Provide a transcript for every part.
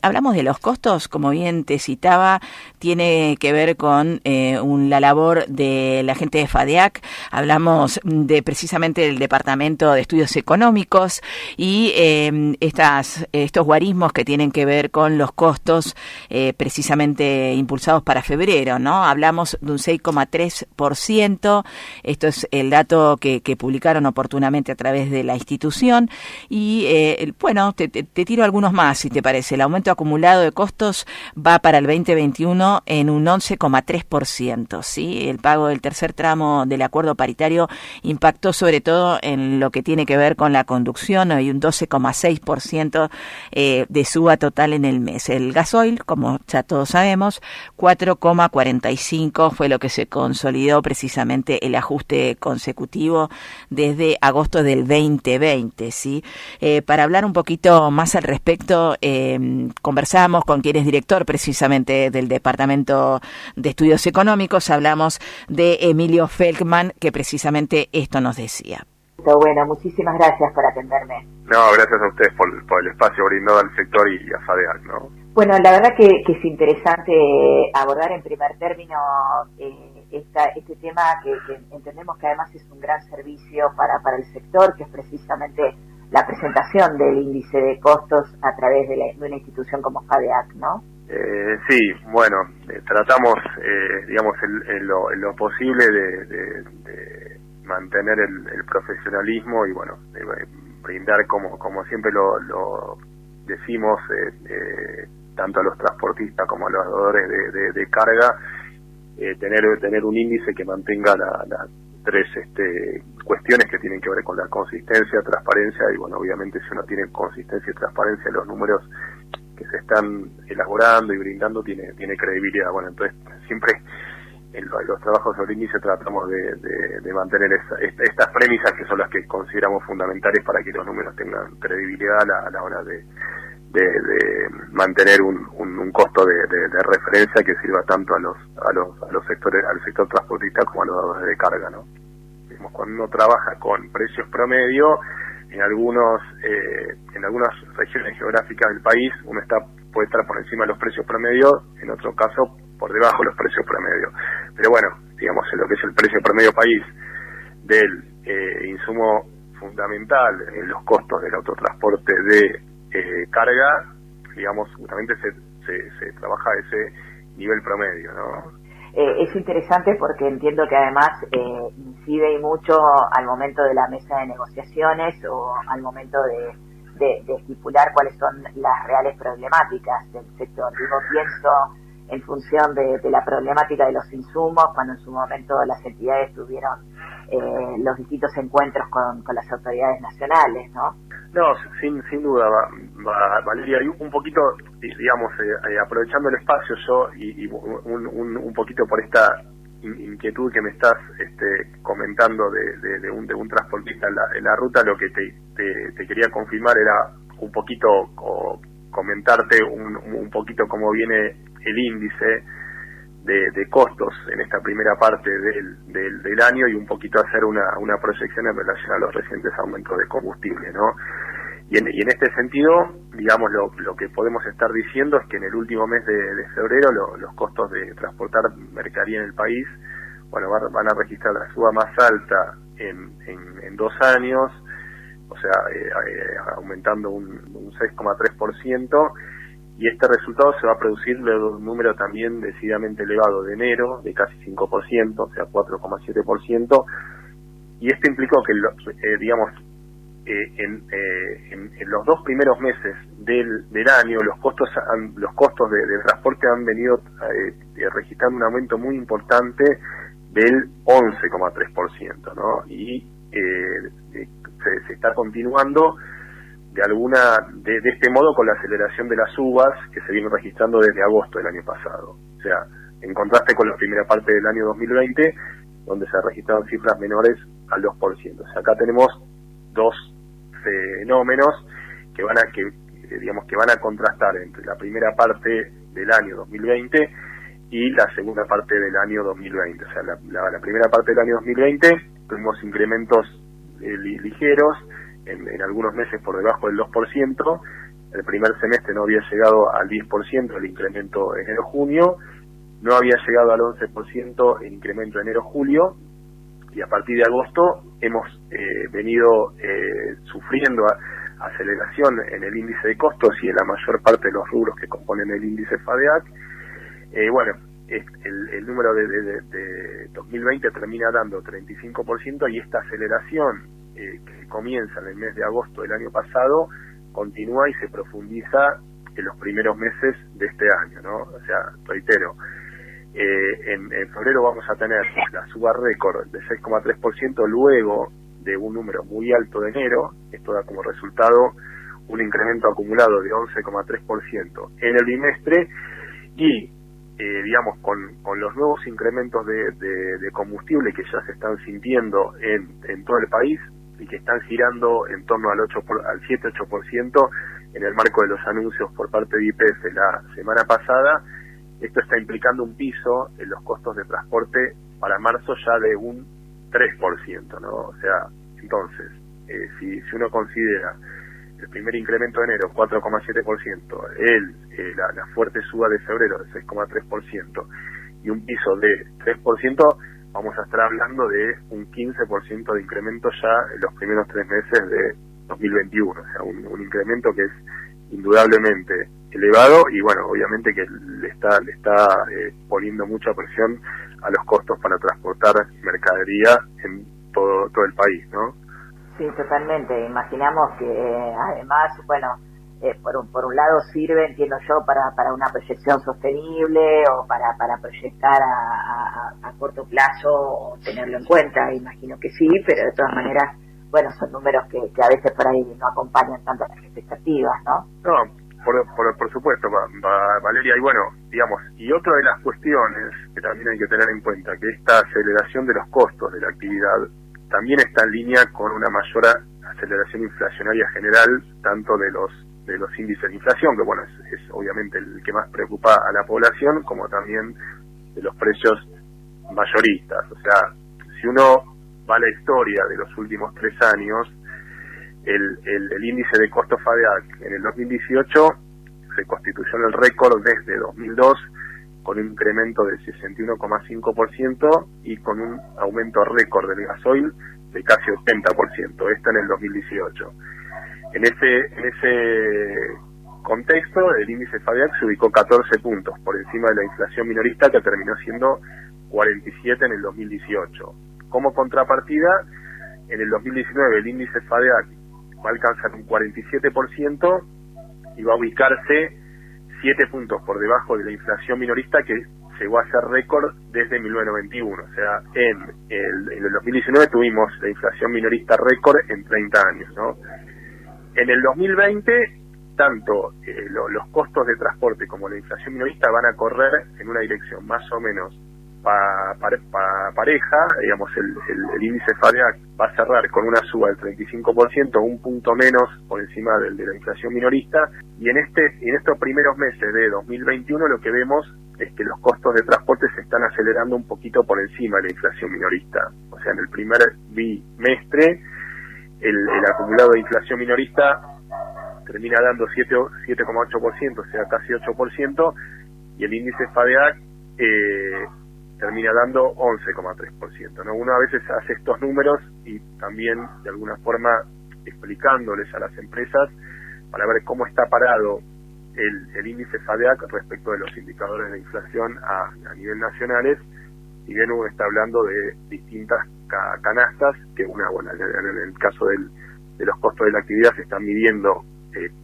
Hablamos de los costos, como bien te citaba, tiene que ver con la labor de la gente de FADEAC. Hablamos de precisamente del Departamento de Estudios Económicos y estos guarismos que tienen que ver con los costos precisamente impulsados para febrero, ¿no? Hablamos de un 6,3%. Esto es el dato que publicaron oportunamente a través de la institución. Y bueno, te tiro algunos más, si te parece. El aumento acumulado de costos va para el 2021 en un 11,3%, ¿sí? El pago del tercer tramo del acuerdo paritario impactó sobre todo en lo que tiene que ver con la conducción. Hay un 12,6% de suba total en el mes. El gasoil, como ya todos sabemos, 4,45 fue lo que se consolidó precisamente el ajuste consecutivo desde agosto del 2020, ¿sí? Para hablar un poquito más al respecto, conversamos con quien es director precisamente del Departamento de Estudios Económicos. Hablamos de Emilio Feldman, que precisamente esto nos decía. Bueno, muchísimas gracias por atenderme. No, gracias a ustedes por el espacio brindado al sector y a FADEAC, ¿no? Bueno, la verdad que es interesante abordar en primer término este tema que entendemos que además es un gran servicio para el sector, que es precisamente la presentación del índice de costos a través de una institución como FADEAC, ¿no? Sí, bueno, tratamos, digamos, en lo posible de mantener el profesionalismo y, bueno, brindar, como siempre lo decimos, tanto a los transportistas como a los dadores de carga, tener un índice que mantenga las tres cuestiones que tienen que ver con la consistencia, transparencia y, bueno, obviamente si uno tiene consistencia y transparencia en los números que se están elaborando y brindando, tiene credibilidad. Bueno, entonces siempre en los trabajos sobre el índice tratamos de mantener estas premisas que son las que consideramos fundamentales para que los números tengan credibilidad a la hora de mantener un costo de referencia que sirva tanto a los sectores, al sector transportista como a los dadores de carga, ¿no? Cuando uno trabaja con precios promedio, en algunas regiones geográficas del país uno puede estar por encima de los precios promedio, en otro caso por debajo de los precios promedio. Pero bueno, digamos, en lo que es el precio promedio país del insumo fundamental en los costos del autotransporte de carga, digamos, justamente se trabaja a ese nivel promedio, ¿no? Es interesante porque entiendo que además incide y mucho al momento de la mesa de negociaciones o al momento de estipular cuáles son las reales problemáticas del sector. Pienso en función de la problemática de los insumos, cuando en su momento las entidades tuvieron los distintos encuentros con las autoridades nacionales, ¿no? No, sin duda, Valeria, y un poquito, digamos, aprovechando el espacio yo y un poquito por esta inquietud que me estás comentando de un transportista en la ruta, lo que te quería confirmar era un poquito comentarte un poquito cómo viene el índice de costos en esta primera parte del año y un poquito hacer una proyección en relación a los recientes aumentos de combustible, ¿no? Y en este sentido, digamos, lo que podemos estar diciendo es que en el último mes de febrero los costos de transportar mercadería en el país, bueno, van a registrar la suba más alta en 2 años, o sea, aumentando un 6,3%, y este resultado se va a producir luego de un número también decididamente elevado de enero, de casi 5%, o sea, 4,7%, y esto implicó que, digamos, en los 2 primeros meses del año los costos de transporte han venido registrando un aumento muy importante del 11,3%, ¿no? Y se está continuando de este modo con la aceleración de las subas que se viene registrando desde agosto del año pasado. O sea, en contraste con la primera parte del año 2020, donde se registraron cifras menores al 2%. O sea, acá tenemos 2 fenómenos que van a contrastar entre la primera parte del año 2020 y la segunda parte del año 2020. O sea, la primera parte del año 2020 tuvimos incrementos ligeros, en algunos meses por debajo del 2%, el primer semestre no había llegado al 10% el incremento enero-junio, no había llegado al 11% el incremento enero-julio, y a partir de agosto hemos venido sufriendo aceleración en el índice de costos y en la mayor parte de los rubros que componen el índice FADEAC. Bueno, el número de 2020 termina dando 35%, y esta aceleración que comienza en el mes de agosto del año pasado continúa y se profundiza en los primeros meses de este año, ¿no? O sea, reitero, en febrero vamos a tener la suba récord de 6,3% luego de un número muy alto de enero. Esto da como resultado un incremento acumulado de 11,3% en el bimestre, y digamos, con los nuevos incrementos de combustible que ya se están sintiendo en todo el país y que están girando en torno al 7-8% en el marco de los anuncios por parte de YPF la semana pasada, esto está implicando un piso en los costos de transporte para marzo ya de un 3%, ¿no? O sea, entonces, si uno considera el primer incremento de enero 4,7%, la fuerte suba de febrero de 6,3% y un piso de 3%, vamos a estar hablando de un 15% de incremento ya en los primeros 3 meses de 2021, o sea, un incremento que es indudablemente elevado, y bueno, obviamente que le está poniendo mucha presión a los costos para transportar mercadería en todo el país, ¿no? Sí, totalmente. Imaginamos que además, bueno, por un lado sirve, entiendo yo, para una proyección sostenible o para proyectar a corto plazo o tenerlo en cuenta. Imagino que sí, pero de todas maneras, bueno, son números que a veces por ahí no acompañan tanto las expectativas, ¿no? No, por supuesto, Valeria, y bueno, digamos, y otra de las cuestiones que también hay que tener en cuenta, que esta aceleración de los costos de la actividad también está en línea con una mayor aceleración inflacionaria general, tanto de los índices de inflación, que bueno, es obviamente el que más preocupa a la población, como también de los precios mayoristas. O sea, si uno va a la historia de los últimos 3 años, el índice de costos FADEAC en el 2018 se constituyó en el récord desde 2002, con un incremento del 61,5% y con un aumento récord del gasoil de casi 80%, esto en el 2018. En ese contexto, el índice FADEAC se ubicó 14 puntos por encima de la inflación minorista, que terminó siendo 47 en el 2018. Como contrapartida, en el 2019 el índice FADEAC va a alcanzar un 47% y va a ubicarse 7 puntos por debajo de la inflación minorista, que llegó a ser récord desde 1991. O sea, en el 2019 tuvimos la inflación minorista récord en 30 años, ¿no? En el 2020, tanto los costos de transporte como la inflación minorista van a correr en una dirección más o menos pareja. Digamos, el índice FADEAC va a cerrar con una suba del 35%, un punto menos por encima de la inflación minorista, y en estos primeros meses de 2021 lo que vemos es que los costos de transporte se están acelerando un poquito por encima de la inflación minorista. O sea, en el primer bimestre el acumulado de inflación minorista termina dando 7,8%, o sea, casi 8%, y el índice FADEAC termina dando 11,3%, ¿no? Uno a veces hace estos números y también de alguna forma explicándoles a las empresas para ver cómo está parado el índice FADEAC respecto de los indicadores de inflación a nivel nacionales, y bien uno está hablando de distintas canastas, que bueno, en el caso de los costos de la actividad se están midiendo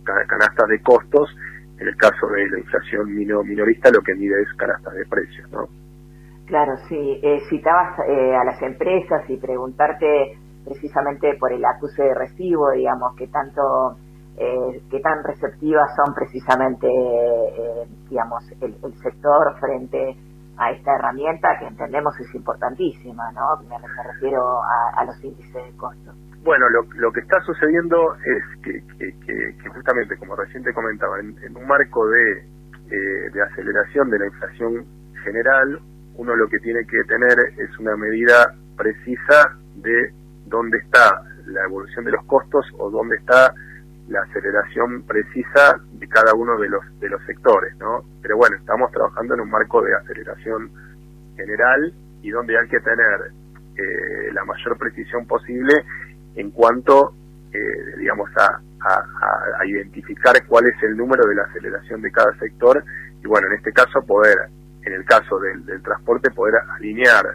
canastas de costos. En el caso de la inflación minorista lo que mide es canastas de precios, ¿no? Claro, sí. Citabas a las empresas y preguntarte precisamente por el acuse de recibo, digamos, qué tan receptivas son precisamente, digamos, el sector frente a esta herramienta que entendemos es importantísima, ¿no? Me refiero a los índices de costos. Bueno, lo que está sucediendo es que justamente, como recién te comentaba, en un marco de aceleración de la inflación general, uno lo que tiene que tener es una medida precisa de dónde está la evolución de los costos o dónde está la aceleración precisa de cada uno de los sectores, ¿no? Pero bueno, estamos trabajando en un marco de aceleración general y donde hay que tener la mayor precisión posible en cuanto, digamos, a identificar cuál es el número de la aceleración de cada sector y bueno, en este caso en el caso del transporte, poder alinear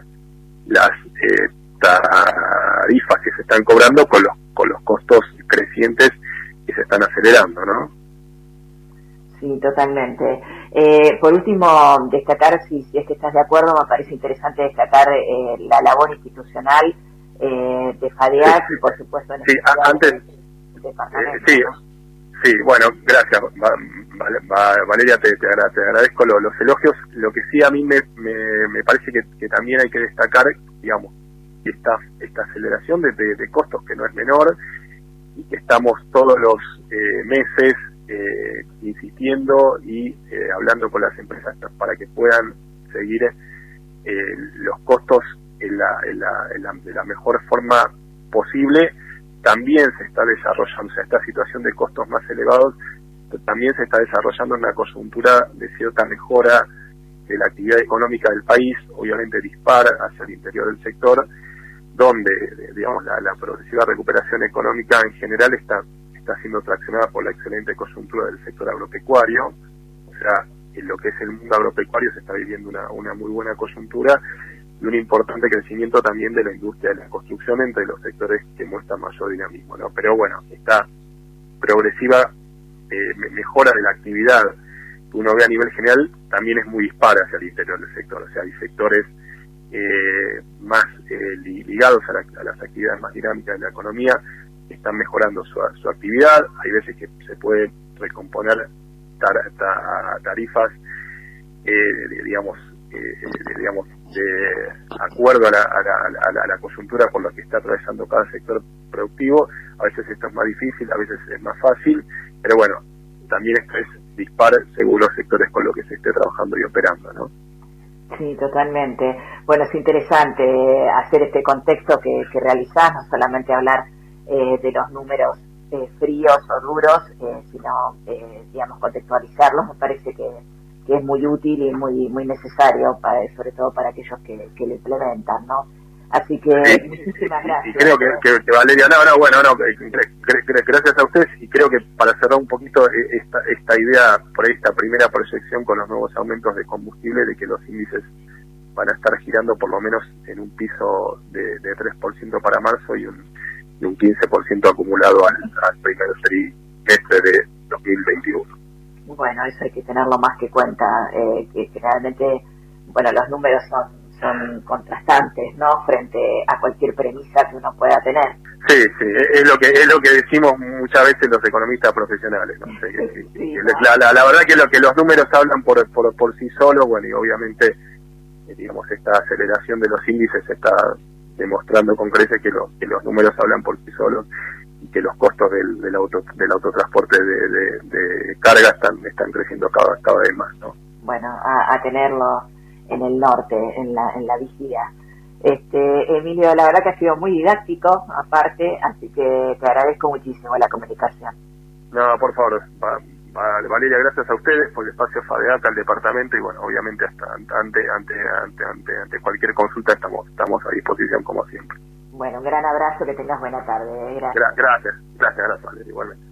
las tarifas que se están cobrando con los costos crecientes que se están acelerando, ¿no? Sí, totalmente. Por último, destacar, si es que estás de acuerdo, me parece interesante destacar la labor institucional de FADEAC y, por supuesto, sí, antes, del departamento. Sí, ¿no? Sí, bueno, gracias, Valeria, te agradezco los elogios. Lo que sí a mí me parece que también hay que destacar, digamos, esta aceleración de costos que no es menor y que estamos todos los meses insistiendo y hablando con las empresas para que puedan seguir los costos de la mejor forma posible. También se está desarrollando, o sea, esta situación de costos más elevados, también se está desarrollando una coyuntura de cierta mejora de la actividad económica del país, obviamente dispara hacia el interior del sector, donde, digamos, la progresiva recuperación económica en general está siendo traccionada por la excelente coyuntura del sector agropecuario. O sea, en lo que es el mundo agropecuario se está viviendo una muy buena coyuntura y un importante crecimiento también de la industria de la construcción entre los sectores que muestran mayor dinamismo, ¿no? Pero bueno, esta progresiva mejora de la actividad que uno ve a nivel general también es muy dispara hacia el interior del sector. O sea, hay sectores más ligados a las actividades más dinámicas de la economía que están mejorando su actividad. Hay veces que se puede recomponer tarifas, digamos, de acuerdo a la coyuntura por la que está atravesando cada sector productivo. A veces esto es más difícil, a veces es más fácil, pero bueno, también esto es dispar según los sectores con los que se esté trabajando y operando, ¿no? Sí, totalmente. Bueno, es interesante hacer este contexto que realizás, no solamente hablar de los números fríos o duros, sino, digamos, contextualizarlos. Me parece que es muy útil y muy necesario, sobre todo para aquellos que lo implementan, ¿no? Así que muchísimas gracias. Y creo que Valeria, gracias a ustedes, y creo que para cerrar un poquito esta idea, por ahí esta primera proyección con los nuevos aumentos de combustible, de que los índices van a estar girando por lo menos en un piso de 3% para marzo y un 15% acumulado al primer trimestre de 2021. Bueno, eso hay que tenerlo más que cuenta, que generalmente, bueno, los números son contrastantes, ¿no? Frente a cualquier premisa que uno pueda tener. Sí, es lo que decimos muchas veces los economistas profesionales, ¿no? Sí. La verdad que los números hablan por sí solos, bueno, y obviamente, digamos, esta aceleración de los índices está demostrando con creces que los números hablan por sí solos y que los costos del autotransporte de carga están creciendo cada vez más, ¿no? Bueno, a tenerlo en el norte, en la vigía. Emilio, la verdad que ha sido muy didáctico, aparte, así que te agradezco muchísimo la comunicación. No, por favor, Valeria, gracias a ustedes por el espacio FADEAC al departamento y bueno, obviamente hasta ante cualquier consulta estamos a disposición como siempre. Bueno, un gran abrazo, que tengas buena tarde. Gracias. Gracias, Valeria, igualmente.